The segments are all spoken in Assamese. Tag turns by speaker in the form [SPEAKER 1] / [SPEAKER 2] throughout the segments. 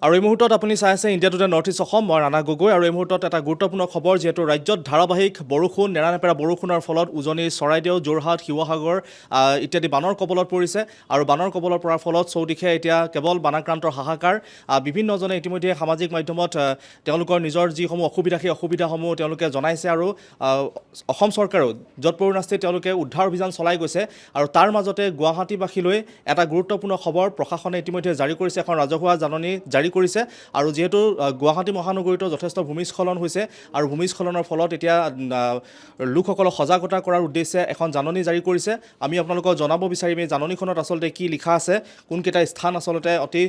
[SPEAKER 1] আৰু এই মুহূৰ্তত আপুনি চাই আছে India today north east Assam মই ৰাণা গগৈ আৰু এই মুহূৰ্তত এটা গুৰুত্বপূৰ্ণ খবৰ যিহেতু ৰাজ্যত ধাৰাবাহিক বৰষুণ নেৰানেপেৰা বৰষুণৰ ফলত উজনি চৰাইদেউ যোৰহাট শিৱসাগৰ ইত্যাদি বানৰ কবলত পৰিছে আৰু বানৰ কবলত পৰাৰ ফলত চৌদিশে এতিয়া কেৱল বানাক্ৰান্তৰ হাহাকাৰ বিভিন্নজনে ইতিমধ্যে সামাজিক মাধ্যমত তেওঁলোকৰ নিজৰ যিসমূহ অসুবিধা সেই অসুবিধাসমূহ তেওঁলোকে জনাইছে আৰু অসম চৰকাৰেও যৎপৰোনাস্তি তেওঁলোকে উদ্ধাৰ অভিযান চলাই গৈছে আৰু তাৰ মাজতে গুৱাহাটীবাসীলৈ এটা গুৰুত্বপূৰ্ণ খবৰ প্ৰশাসনে ইতিমধ্যে জাৰি কৰিছে এখন ৰাজহুৱা জাননী জাৰি কৰিছে আৰু যেহেতু গুৱাহাটী মহানগৰীতো যথেষ্ট ভূমিস্খলন হৈছে আৰু ভূমিস্খলনৰ ফলত এতিয়া লোকসকলক সজাগতা কৰাৰ উদ্দেশ্যে এখন জাননী জাৰি কৰিছে আমি আপোনালোকক জনাব বিচাৰিম এই জাননীখনত আচলতে কি লিখা আছে কোনকেইটা স্থান আচলতে অতি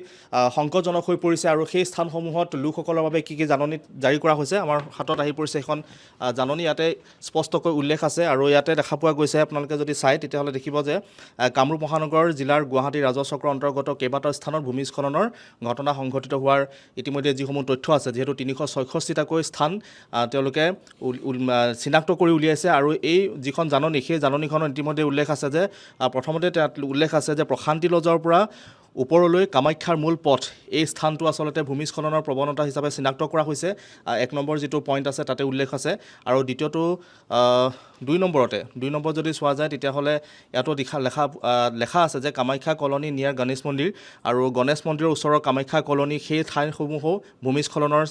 [SPEAKER 1] সংকটজনক হৈ পৰিছে আৰু সেই স্থানসমূহত লোকসকলৰ বাবে কি কি জাননী জাৰি কৰা হৈছে আমাৰ হাতত আহি পৰিছে এখন জাননী ইয়াতে স্পষ্টকৈ উল্লেখ আছে আৰু ইয়াতে দেখা পোৱা গৈছে আপোনালোকে যদি চাই তেতিয়াহ'লে দেখিব যে কামৰূপ মহানগৰ জিলাৰ গুৱাহাটী ৰাজহ চক্ৰৰ অন্তৰ্গত কেইবাটাও স্থানত ভূমিস্খলনৰ ঘটনা সংঘটিত হোৱাৰ ইতিমধ্যে যিসমূহ তথ্য আছে যিহেতু 366টাকৈ স্থান তেওঁলোকে চিনাক্ত কৰি উলিয়াইছে আৰু এই যিখন জাননী সেই জাননীখনত ইতিমধ্যে উল্লেখ আছে যে প্ৰথমতে তাত উল্লেখ আছে যে প্ৰশান্তি লজৰ পৰা ওপৰলৈ কামাখ্যাৰ মূল পথ এই স্থানটো আচলতে ভূমিস্খলনৰ প্ৰৱণতা হিচাপে চিনাক্ত কৰা হৈছে 1 নম্বৰ যিটো পইণ্ট আছে তাতে উল্লেখ আছে আৰু দ্বিতীয়টো 2 নম্বৰ যদি চোৱা যায় তেতিয়াহ'লে ইয়াতো লেখা আছে যে কামাখ্যা কলনী নিয়াৰ গণেশ মন্দিৰ আৰু গণেশ মন্দিৰৰ ওচৰৰ কামাখ্যা কলনী সেই ঠাইসমূহো ভূমিস্খলনৰ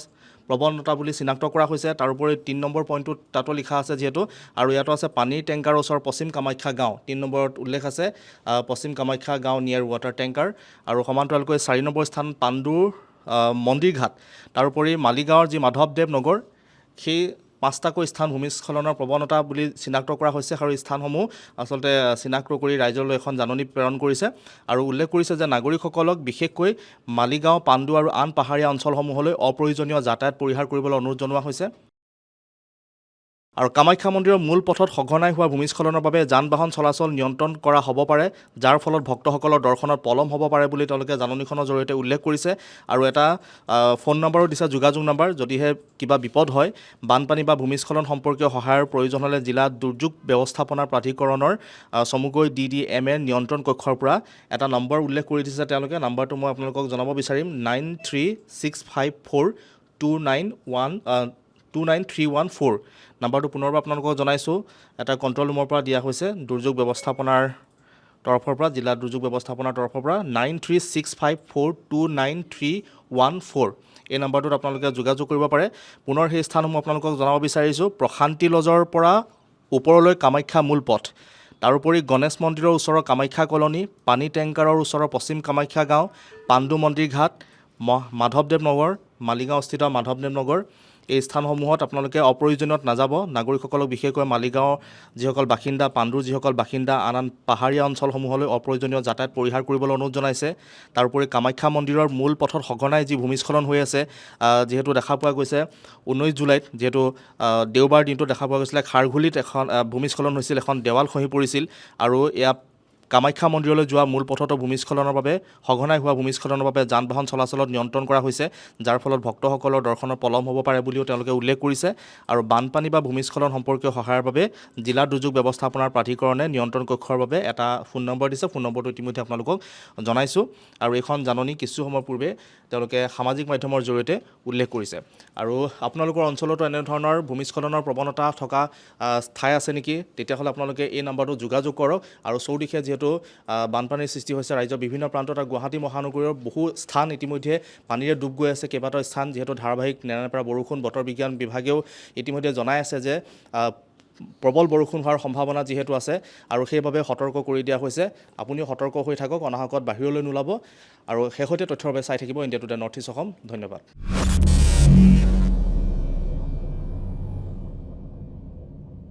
[SPEAKER 1] প্ৰৱণতা বুলি চিনাক্ত কৰা হৈছে তাৰোপৰি 3 নম্বৰ পইণ্টটোত তাতো লিখা আছে যিহেতু আৰু ইয়াতো আছে পানীৰ টেংকাৰৰ ওচৰৰ পশ্চিম কামাখ্যা গাঁও 3 নম্বৰত উল্লেখ আছে পশ্চিম কামাখ্যা গাঁও নিয়াৰ ৱাটাৰ টেংকাৰ আৰু সমান্তৰালকৈ 4 নম্বৰ স্থান পাণ্ডুৰ মন্দিৰ ঘাট তাৰোপৰি মালিগাঁৱৰ যি মাধৱদেৱ নগৰ সেই 5টাকৈ স্থান ভূমিস্খলনৰ প্ৰৱণতা বুলি চিনাক্ত কৰা হৈছে আৰু এই স্থানসমূহ আচলতে চিনাক্ত কৰি ৰাইজলৈ এখন জাননী প্ৰেৰণ কৰিছে আৰু উল্লেখ কৰিছে যে নাগৰিকসকলক বিশেষকৈ মালিগাঁও পাণ্ডু আৰু আন পাহাৰীয়া অঞ্চলসমূহলৈ অপ্ৰয়োজনীয় যাতায়াত পৰিহাৰ কৰিবলৈ অনুৰোধ জনোৱা হৈছে আৰু কামাখ্যা মন্দিৰৰ মূল পথত সঘনাই হোৱা ভূমিস্খলনৰ বাবে যান বাহন চলাচল নিয়ন্ত্ৰণ কৰা হ'ব পাৰে যাৰ ফলত ভক্তসকলৰ দৰ্শনত পলম হ'ব পাৰে বুলি তেওঁলোকে জাননীখনৰ জৰিয়তে উল্লেখ কৰিছে আৰু এটা ফোন নম্বৰো দিছে যোগাযোগ নম্বৰ যদিহে কিবা বিপদ হয় বানপানী বা ভূমিস্খলন সম্পৰ্কীয় সহায়ৰ প্ৰয়োজন হ'লে জিলা দুৰ্যোগ ব্যৱস্থাপনা প্ৰাধিকৰণৰ চমুকৈ DDMA নিয়ন্ত্ৰণ কক্ষৰ পৰা এটা নম্বৰ উল্লেখ কৰি দিছে তেওঁলোকে নম্বৰটো মই আপোনালোকক জনাব বিচাৰিম 9365429314 নম্বৰটো পুনৰবাৰ আপোনালোকক জনাইছোঁ এটা কণ্ট্ৰল ৰুমৰ পৰা দিয়া হৈছে দুৰ্যোগ ব্যৱস্থাপনাৰ তৰফৰ পৰা জিলা দুৰ্যোগ ব্যৱস্থাপনাৰ তৰফৰ পৰা 9365429314 এই নম্বৰটোত আপোনালোকে যোগাযোগ কৰিব পাৰে পুনৰ সেই স্থানসমূহ আপোনালোকক জনাব বিচাৰিছোঁ প্ৰশান্তি লজৰ পৰা ওপৰলৈ কামাখ্যা মূল পথ তাৰোপৰি গণেশ মন্দিৰৰ ওচৰৰ কামাখ্যা কলনী পানী টেংকাৰৰ ওচৰৰ পশ্চিম কামাখ্যা গাঁও পাণ্ডু মন্দিৰ ঘাট মাধৱদেৱ নগৰ মালিগাঁও স্থিত মাধৱদেৱ নগৰ এই স্থানসমূহত আপোনালোকে অপ্ৰয়োজনীয়ত নাযাব নাগৰিকসকলক বিশেষকৈ মালিগাঁৱৰ যিসকল বাসিন্দা পাণ্ডুৰ যিসকল বাসিন্দা আন পাহাৰীয়া অঞ্চলসমূহলৈ অপ্ৰয়োজনীয় যাতায়াত পৰিহাৰ কৰিবলৈ অনুৰোধ জনাইছে তাৰোপৰি কামাখ্যা মন্দিৰৰ মূল পথত সঘনাই যি ভূমিস্খলন হৈ আছে যিহেতু দেখা পোৱা গৈছে 19 জুলাইত যিহেতু দেওবাৰ দিনটো দেখা পোৱা গৈছিলে খাৰঘুলিত এখন ভূমিস্খলন হৈছিল এখন দেৱাল খহি পৰিছিল আৰু এয়া কামাখ্যা মন্দিৰলৈ যোৱা মূল পথতো ভূমিস্খলনৰ বাবে সঘনাই হোৱা ভূমিস্খলনৰ বাবে যান বাহন চলাচলত নিয়ন্ত্ৰণ কৰা হৈছে যাৰ ফলত ভক্তসকলৰ দৰ্শনৰ পলম হ'ব পাৰে বুলিও তেওঁলোকে উল্লেখ কৰিছে আৰু বানপানী বা ভূমিস্খলন সম্পৰ্কীয় সহায়ৰ বাবে জিলা দুৰ্যোগ ব্যৱস্থাপনাৰ প্ৰাধিকৰণে নিয়ন্ত্ৰণ কক্ষৰ বাবে এটা ফোন নম্বৰ দিছে ফোন নম্বৰটো ইতিমধ্যে আপোনালোকক জনাইছোঁ আৰু এইখন জাননী কিছু সময় পূৰ্বে তেওঁলোকে সামাজিক মাধ্যমৰ জৰিয়তে উল্লেখ কৰিছে আৰু আপোনালোকৰ অঞ্চলতো এনেধৰণৰ ভূমিস্খলনৰ প্ৰৱণতা থকা ঠাই আছে নেকি তেতিয়াহ'লে আপোনালোকে এই নম্বৰটো যোগাযোগ কৰক আৰু চৌদিশে যিহেতু বানপানীৰ সৃষ্টি হৈছে ৰাজ্যৰ বিভিন্ন প্ৰান্তত গুৱাহাটী মহানগৰীৰ বহু স্থান ইতিমধ্যে পানীৰে ডুব গৈ আছে কেইবাটাও স্থান যিহেতু ধাৰাবাহিক নেৰানেপেৰা বৰষুণ বতৰ বিজ্ঞান বিভাগেও ইতিমধ্যে জনাই আছে যে প্ৰবল বৰষুণ হোৱাৰ সম্ভাৱনা যিহেতু আছে আৰু সেইবাবে সতৰ্ক কৰি দিয়া হৈছে আপুনিও সতৰ্ক হৈ থাকক অনাহকত বাহিৰলৈ নোলাব আৰু শেহতীয়া তথ্যৰ বাবে চাই থাকিব India today north east Assam ধন্যবাদ